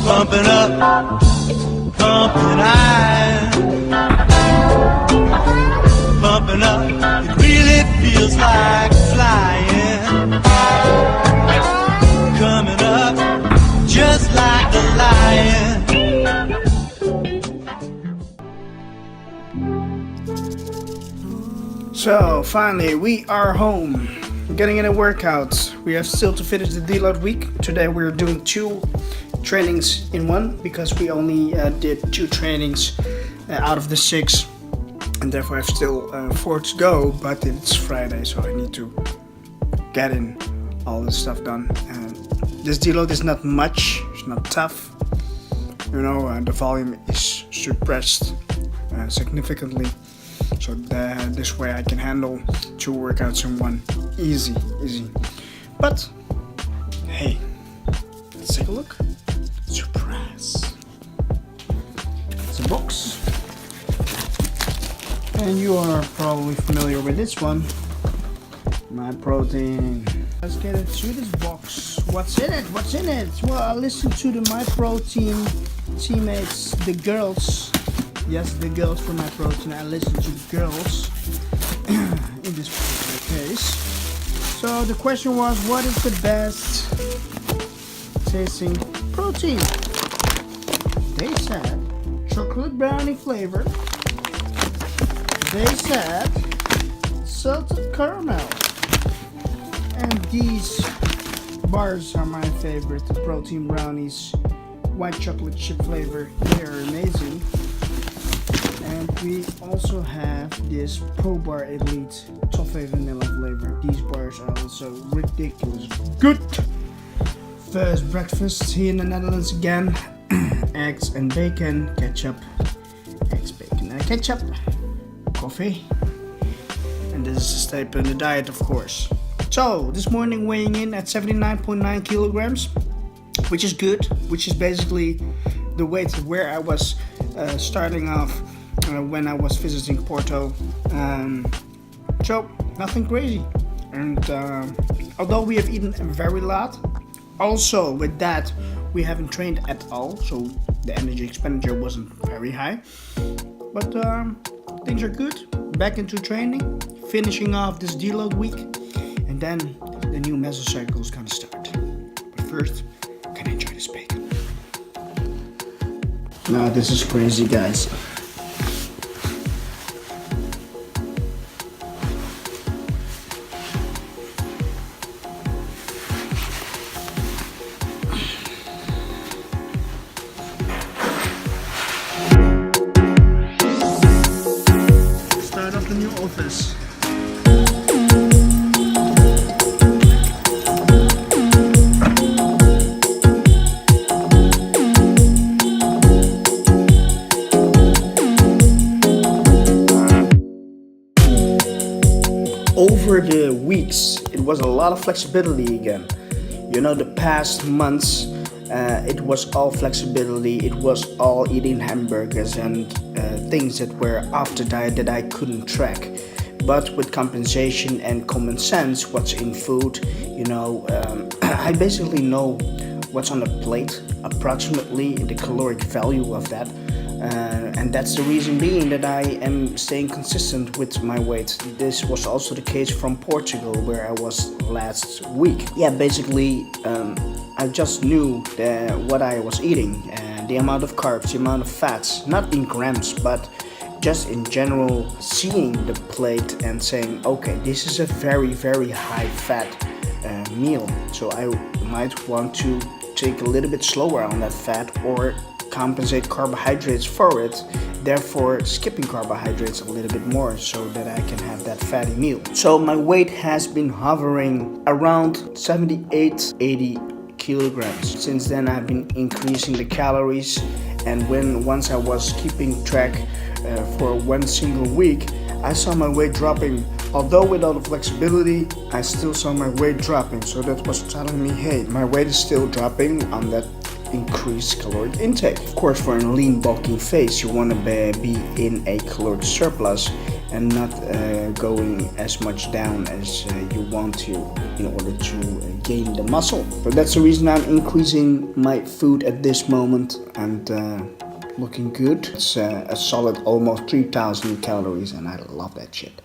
pumping up, pumping high, pumping up, it really feels like flying, coming up, just like the lion. So finally we are home, getting in a workout. We have still to finish the deload week. Today we're doing 2 trainings in one because we only did 2 trainings out of the 6, and therefore I have still 4 to go, but it's Friday, so I need to get in all this stuff done. This deload is not much, it's not tough, you know, the volume is suppressed significantly, so this way I can handle 2 workouts in one, easy. But hey, let's take a look. Surprise! It's a box, and you are probably familiar with this one. My protein. Let's get into this box. What's in it? What's in it? Well, I listened to the My Protein teammates, the girls. Yes, the girls from My Protein. I listened to the girls in this particular case. So the question was, what is the best tasting protein? They said chocolate brownie flavor. They said salted caramel. And these bars are my favorite, protein brownies, white chocolate chip flavor. They are amazing. And we also have this Pro Bar Elite toffee vanilla flavor. These bars are also ridiculous good. First breakfast here in the Netherlands again. Eggs and bacon, ketchup, eggs, bacon and ketchup, coffee. And this is a staple in the diet, of course. So this morning weighing in at 79.9 kilograms, which is good, which is basically the weight where I was starting off when I was visiting Porto. So nothing crazy. And although we have eaten a very lot, also with that we haven't trained at all, so the energy expenditure wasn't very high. But things are good. Back into training, finishing off this deload week, and then the new mesocycle is gonna start. But first, can I enjoy this bacon? No, this is crazy, guys. Start of the new office. Over the weeks, it was a lot of flexibility again. You know, the past months, it was all flexibility. It was all eating hamburgers and things that were off the diet that I couldn't track. But with compensation and common sense, what's in food, you know, I basically know what's on the plate, approximately the caloric value of that. And that's the reason being that I am staying consistent with my weight. This was also the case from Portugal, where I was last week. Yeah, basically I just knew what I was eating, the amount of carbs, the amount of fats, not in grams, but just in general, seeing the plate and saying, okay, this is a very, very high fat meal, so I might want to take a little bit slower on that fat or compensate carbohydrates for it, therefore skipping carbohydrates a little bit more so that I can have that fatty meal. So my weight has been hovering around 78-80 kilograms. Since then I've been increasing the calories, and once I was keeping track for one single week, I saw my weight dropping. Although with all the flexibility, I still saw my weight dropping, so that was telling me, hey, my weight is still dropping on that increased caloric intake. Of course, for a lean, bulking face, you want to be in a caloric surplus and not going as much down as you want to in order to gain the muscle. So that's the reason I'm increasing my food at this moment, and looking good. It's a solid almost 3,000 calories, and I love that shit.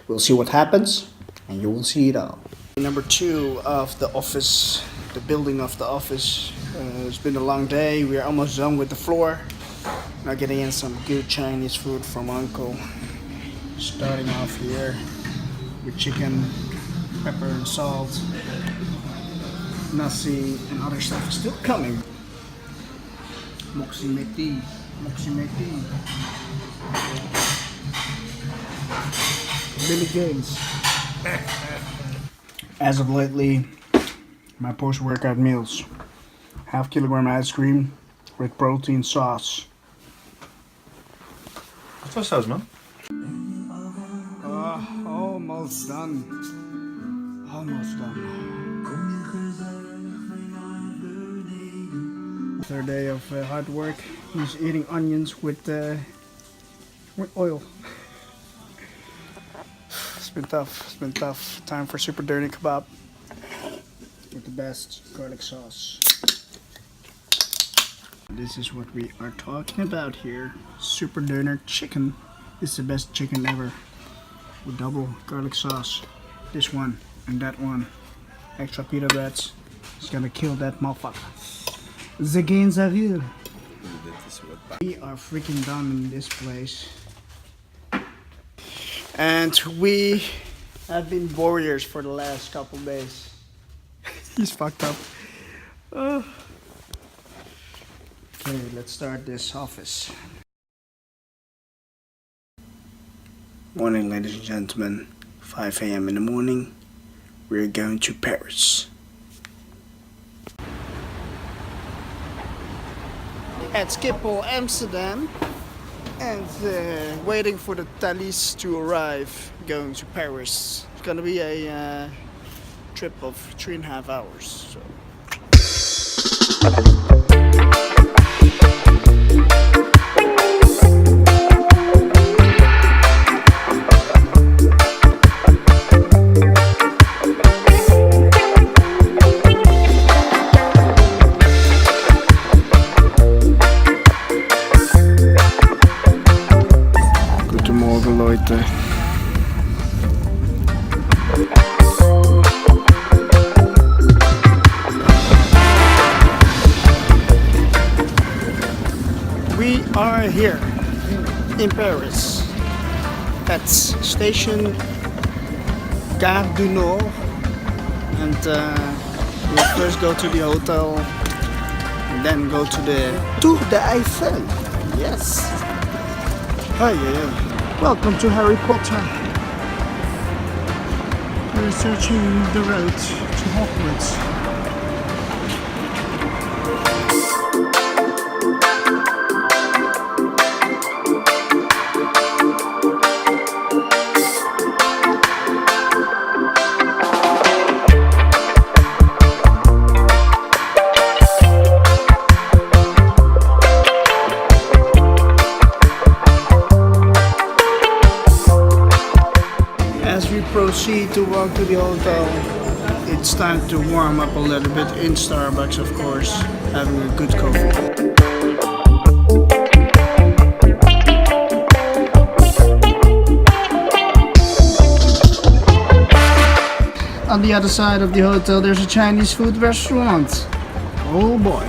We'll see what happens, and you will see it all. Number 2 of the office, the building of the office. It's been a long day. We're almost done with the floor. Now getting in some good Chinese food from Uncle. Starting off here with chicken, pepper and salt. Nasi and other stuff is still coming. Moxie Meti. Billy Gaines. As of lately, my post-workout meals: half kilogram ice cream with protein sauce. Wat was saus, man? Almost done. Almost done. Third day of hard work. He's eating onions with oil. It's been tough. It's been tough. Time for super dirty kebab with the best garlic sauce. This is what we are talking about here. Super Döner chicken is the best chicken ever. With double garlic sauce. This one and that one. Extra pita breads. It's gonna kill that motherfucker. The gains are real. We are freaking done in this place. And we have been warriors for the last couple days. He's fucked up. Okay, let's start this office. Morning, ladies and gentlemen. 5 a.m. in the morning. We're going to Paris. At Schiphol, Amsterdam. And waiting for the Thalys to arrive. Going to Paris. It's gonna be a trip of 3.5 hours. So. Leute. We are here in Paris at station Gare du Nord, and we'll first go to the hotel and then go to the Tour de Eiffel. Yes. Hi, yeah. Welcome to Harry Potter. We're searching the road to Hogwarts. Proceed to walk to the hotel. It's time to warm up a little bit in Starbucks, of course, having a good coffee. On the other side of the hotel, there's a Chinese food restaurant. Oh boy.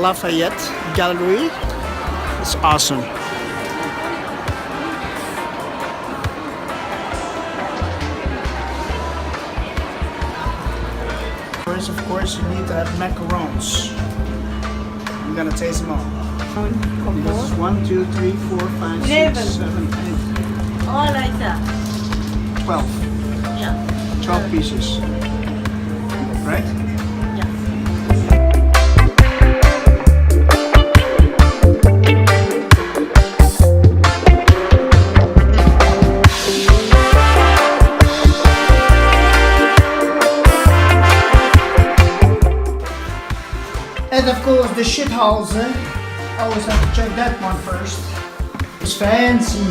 Lafayette Gallery. It's awesome. First, of course, you need to have macarons. I'm gonna taste them all. This is 1, 2, 3, 4, 5, 6, 7, 8. All like that. 12. Yeah. 12 pieces. Right? Yeah. McDonald's, eh? Always have to check that one first. It's fancy.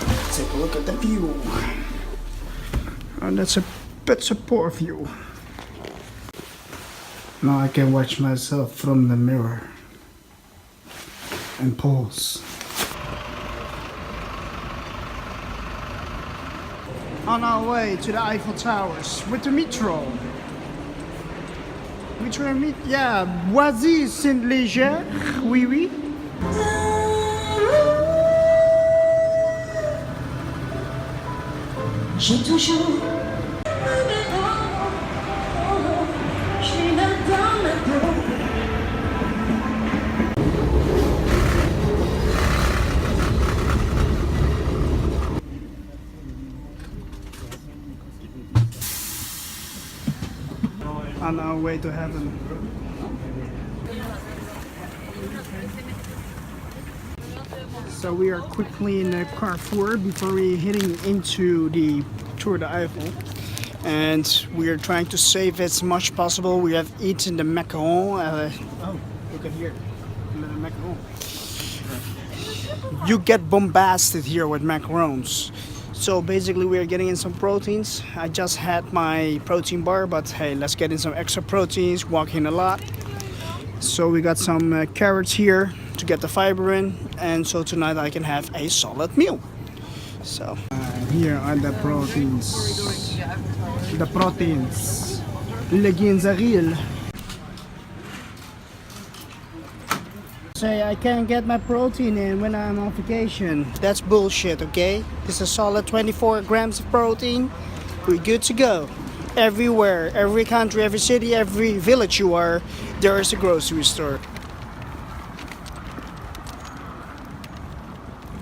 Let's take a look at the view. Oh, that's a poor view. Now I can watch myself from the mirror and pause. On our way to the Eiffel Towers with the metro. Yeah, Boisy Saint-Léger, oui oui. J'ai toujours on our way to heaven. So we are quickly in the Carrefour before we heading into the Tour de Eiffel, and we are trying to save as much possible. We have eaten the macaron. Oh, look at here, the macaron. You get bombasted here with macarons. So basically we are getting in some proteins. I just had my protein bar, but hey, let's get in some extra proteins, walking a lot. So we got some carrots here to get the fiber in, and so tonight I can have a solid meal. So here are the proteins. The proteins. Le ginzaril. Say I can't get my protein in when I'm on vacation. That's bullshit, okay? It's a solid 24 grams of protein. We're good to go. Everywhere, every country, every city, every village you are, there is a grocery store.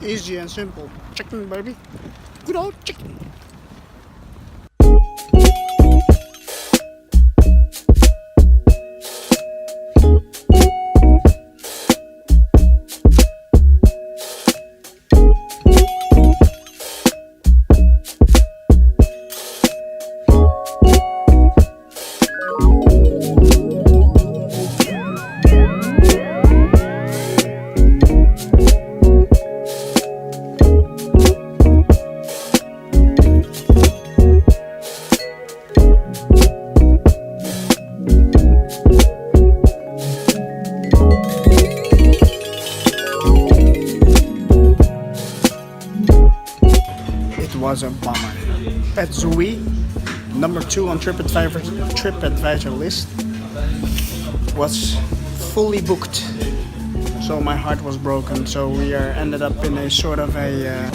Easy and simple. Chicken, baby. Good old chicken. Was a bummer. At Zoe, number 2 on TripAdvisor list, was fully booked. So my heart was broken. So we ended up in a sort of a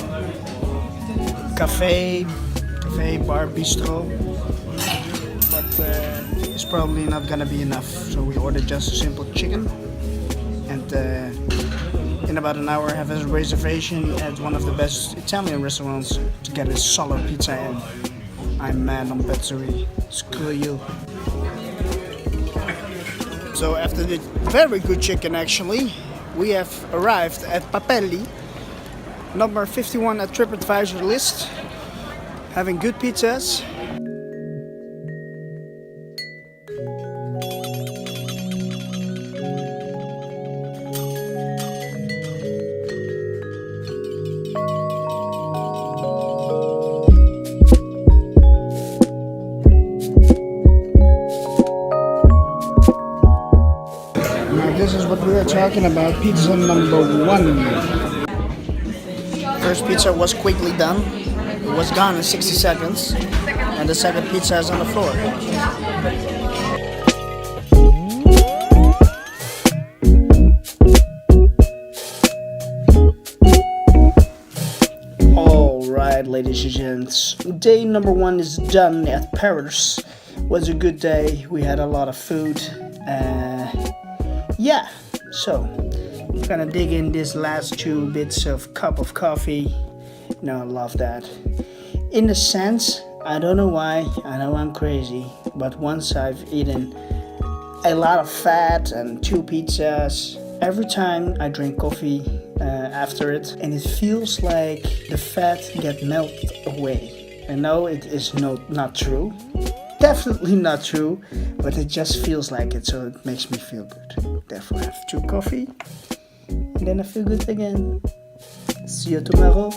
cafe bar bistro, but it's probably not gonna be enough. So we ordered just a simple chicken, and in about an hour have a reservation at one of the best Italian restaurants to get a solid pizza in. I'm mad on pizzeria. Screw you. So after the very good chicken actually, we have arrived at Papelli, number 51 at TripAdvisor list, having good pizzas. This is what we were talking about, pizza number 1. First pizza was quickly done. It was gone in 60 seconds. And the second pizza is on the floor. Alright, ladies and gents. Day number 1 is done at Paris. It was a good day. We had a lot of food. Yeah, so I'm gonna dig in this last 2 bits of cup of coffee. I love that. In a sense, I don't know why, I know I'm crazy, but once I've eaten a lot of fat and 2 pizzas, every time I drink coffee after it, and it feels like the fat get melted away. I know it is not true. definitely not true, but it just feels like it, so it makes me feel good. Therefore I have 2 coffee, and then I feel good again. See you tomorrow.